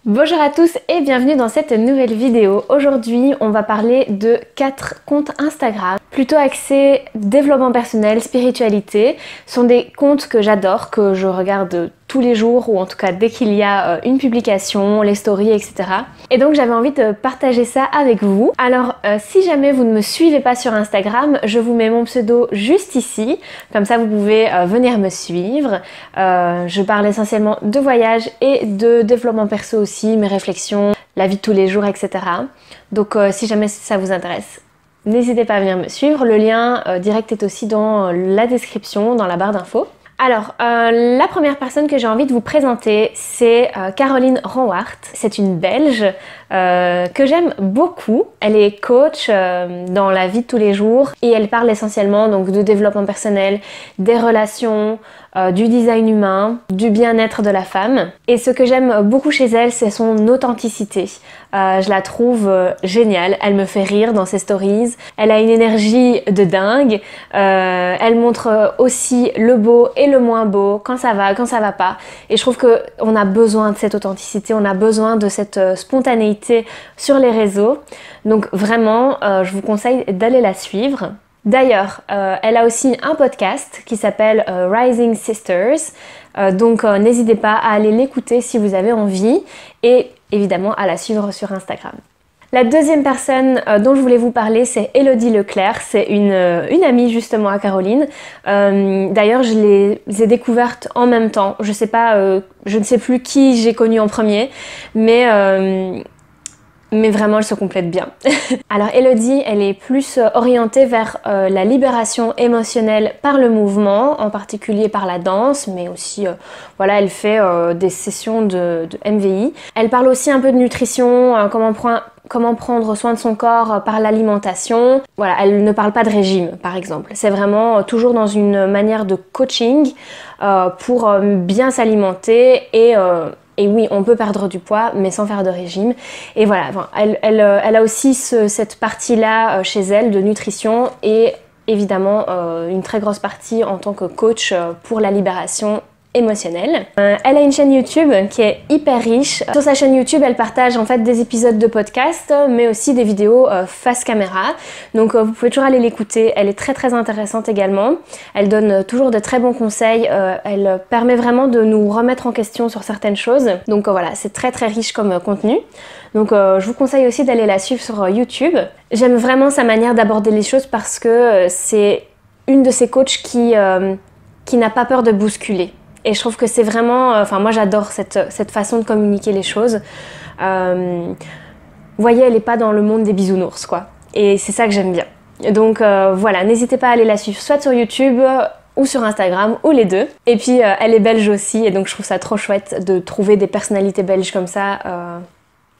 Bonjour à tous et bienvenue dans cette nouvelle vidéo. Aujourd'hui, on va parler de 4 comptes Instagram, plutôt axés développement personnel, spiritualité. Ce sont des comptes que j'adore, que je regarde tous les jours ou en tout cas dès qu'il y a une publication, les stories, etc. Et donc j'avais envie de partager ça avec vous. Alors si jamais vous ne me suivez pas sur Instagram, je vous mets mon pseudo juste ici, comme ça vous pouvez venir me suivre. Je parle essentiellement de voyage et de développement perso aussi, mes réflexions, la vie de tous les jours, etc. Donc si jamais ça vous intéresse, n'hésitez pas à venir me suivre. Le lien direct est aussi dans la description, dans la barre d'infos. Alors, la première personne que j'ai envie de vous présenter, c'est Caroline Ronwart. C'est une Belge que j'aime beaucoup. Elle est coach dans la vie de tous les jours et elle parle essentiellement donc de développement personnel, des relations, du design humain, du bien-être de la femme. Et ce que j'aime beaucoup chez elle, c'est son authenticité. Je la trouve géniale, elle me fait rire dans ses stories, elle a une énergie de dingue, elle montre aussi le beau et le moins beau, quand ça va pas. Et je trouve qu'on a besoin de cette authenticité, on a besoin de cette spontanéité sur les réseaux. Donc vraiment, je vous conseille d'aller la suivre. D'ailleurs, elle a aussi un podcast qui s'appelle Rising Sisters, donc n'hésitez pas à aller l'écouter si vous avez envie et évidemment à la suivre sur Instagram. La deuxième personne dont je voulais vous parler, c'est Elodie Leclerc, c'est une amie justement à Caroline. D'ailleurs, je les ai découvertes en même temps, je ne sais plus qui j'ai connu en premier, mais vraiment elles se complètent bien. Alors Elodie, elle est plus orientée vers la libération émotionnelle par le mouvement, en particulier par la danse, mais aussi voilà, elle fait des sessions de MVI. Elle parle aussi un peu de nutrition, comment prendre soin de son corps par l'alimentation. Voilà, elle ne parle pas de régime par exemple. C'est vraiment toujours dans une manière de coaching pour bien s'alimenter et oui, on peut perdre du poids, mais sans faire de régime. Et voilà, elle a aussi cette partie-là chez elle de nutrition et évidemment une très grosse partie en tant que coach pour la libération émotionnelle. Elle a une chaîne YouTube qui est hyper riche. Sur sa chaîne YouTube, elle partage en fait des épisodes de podcast, mais aussi des vidéos face caméra. Donc vous pouvez toujours aller l'écouter. Elle est très très intéressante également. Elle donne toujours de très bons conseils. Elle permet vraiment de nous remettre en question sur certaines choses. Donc voilà, c'est très très riche comme contenu. Donc je vous conseille aussi d'aller la suivre sur YouTube. J'aime vraiment sa manière d'aborder les choses parce que c'est une de ces coachs qui n'a pas peur de bousculer. Et je trouve que c'est vraiment... Enfin, moi j'adore cette façon de communiquer les choses. Vous voyez, elle n'est pas dans le monde des bisounours, quoi. Et c'est ça que j'aime bien. Donc voilà, n'hésitez pas à aller la suivre, soit sur YouTube ou sur Instagram, ou les deux. Et puis, elle est belge aussi, et donc je trouve ça trop chouette de trouver des personnalités belges comme ça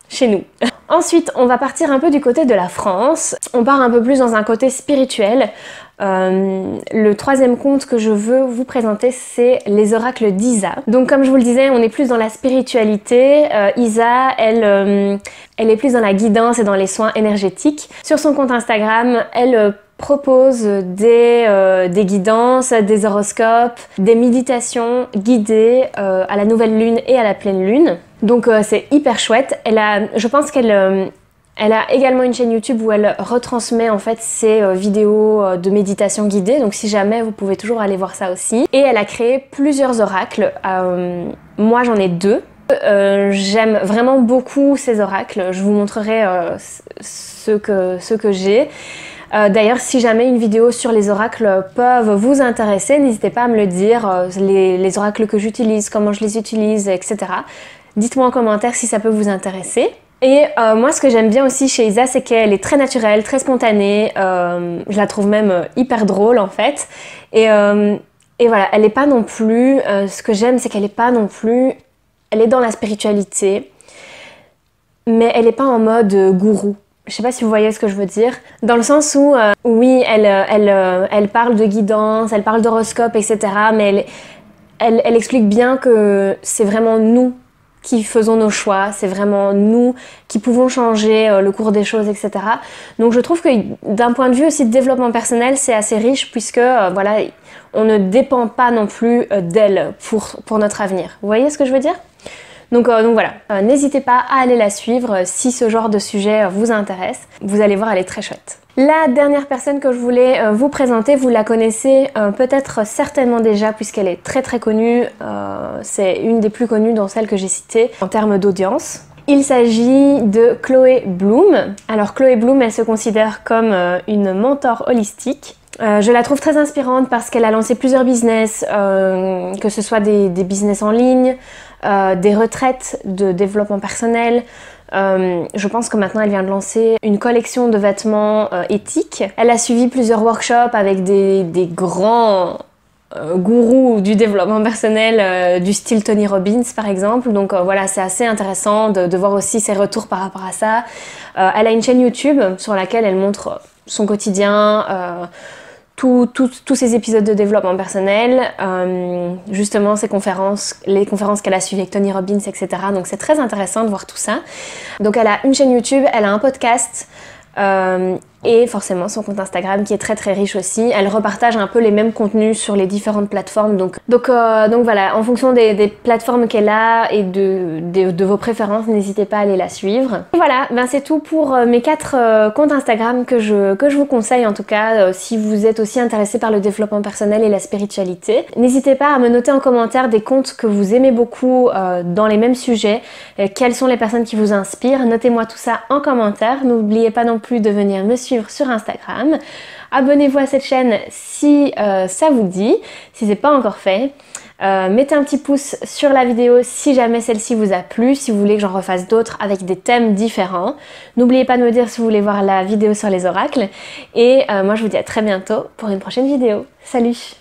chez nous. Ensuite, on va partir un peu du côté de la France. On part un peu plus dans un côté spirituel. Le troisième compte que je veux vous présenter, c'est les oracles d'Isa. Donc comme je vous le disais, on est plus dans la spiritualité. Isa, elle est plus dans la guidance et dans les soins énergétiques. Sur son compte Instagram, elle propose des guidances, des horoscopes, des méditations guidées à la nouvelle lune et à la pleine lune. Donc c'est hyper chouette. Je pense qu'elle a également une chaîne YouTube où elle retransmet en fait ses vidéos de méditation guidée, donc si jamais vous pouvez toujours aller voir ça aussi. Et elle a créé plusieurs oracles, moi j'en ai 2. J'aime vraiment beaucoup ces oracles, je vous montrerai ceux que j'ai. D'ailleurs, si jamais une vidéo sur les oracles peuvent vous intéresser, n'hésitez pas à me le dire, les oracles que j'utilise, comment je les utilise, etc. Dites-moi en commentaire si ça peut vous intéresser. Et moi, ce que j'aime bien aussi chez Isa, c'est qu'elle est très naturelle, très spontanée. Je la trouve même hyper drôle en fait. Et voilà, elle n'est pas non plus... ce que j'aime, c'est qu'elle n'est pas non plus... Elle est dans la spiritualité, mais elle n'est pas en mode gourou. Je sais pas si vous voyez ce que je veux dire. Dans le sens où, oui, elle parle de guidance, elle parle d'horoscope, etc. Mais elle explique bien que c'est vraiment nous qui faisons nos choix, c'est vraiment nous qui pouvons changer le cours des choses, etc. Donc je trouve que d'un point de vue aussi de développement personnel, c'est assez riche puisque voilà, on ne dépend pas non plus d'elle pour notre avenir. Vous voyez ce que je veux dire ? Donc voilà, n'hésitez pas à aller la suivre si ce genre de sujet vous intéresse. Vous allez voir, elle est très chouette. La dernière personne que je voulais vous présenter, vous la connaissez peut-être certainement déjà puisqu'elle est très très connue. C'est une des plus connues dans celles que j'ai citées en termes d'audience. Il s'agit de Chloé Bloom. Alors Chloé Bloom, elle se considère comme une mentor holistique. Je la trouve très inspirante parce qu'elle a lancé plusieurs business, que ce soit des business en ligne, des retraites de développement personnel. Je pense que maintenant elle vient de lancer une collection de vêtements éthiques. Elle a suivi plusieurs workshops avec des grands gourous du développement personnel du style Tony Robbins par exemple. Donc voilà, c'est assez intéressant de voir aussi ses retours par rapport à ça. Elle a une chaîne YouTube sur laquelle elle montre son quotidien, tous ces épisodes de développement personnel, justement ces conférences, les conférences qu'elle a suivies avec Tony Robbins, etc. Donc c'est très intéressant de voir tout ça. Donc elle a une chaîne YouTube, elle a un podcast, et forcément son compte Instagram qui est très très riche aussi. Elle repartage un peu les mêmes contenus sur les différentes plateformes. Donc voilà, en fonction des plateformes qu'elle a et de vos préférences, n'hésitez pas à aller la suivre. Et voilà, ben c'est tout pour mes 4 comptes Instagram que je vous conseille en tout cas si vous êtes aussi intéressé par le développement personnel et la spiritualité. N'hésitez pas à me noter en commentaire des comptes que vous aimez beaucoup dans les mêmes sujets. Quelles sont les personnes qui vous inspirent? Notez-moi tout ça en commentaire. N'oubliez pas non plus de venir me suivre sur Instagram. Abonnez-vous à cette chaîne si ça vous dit, si c'est pas encore fait. Mettez un petit pouce sur la vidéo si jamais celle-ci vous a plu, si vous voulez que j'en refasse d'autres avec des thèmes différents. N'oubliez pas de me dire si vous voulez voir la vidéo sur les oracles. Et moi je vous dis à très bientôt pour une prochaine vidéo. Salut!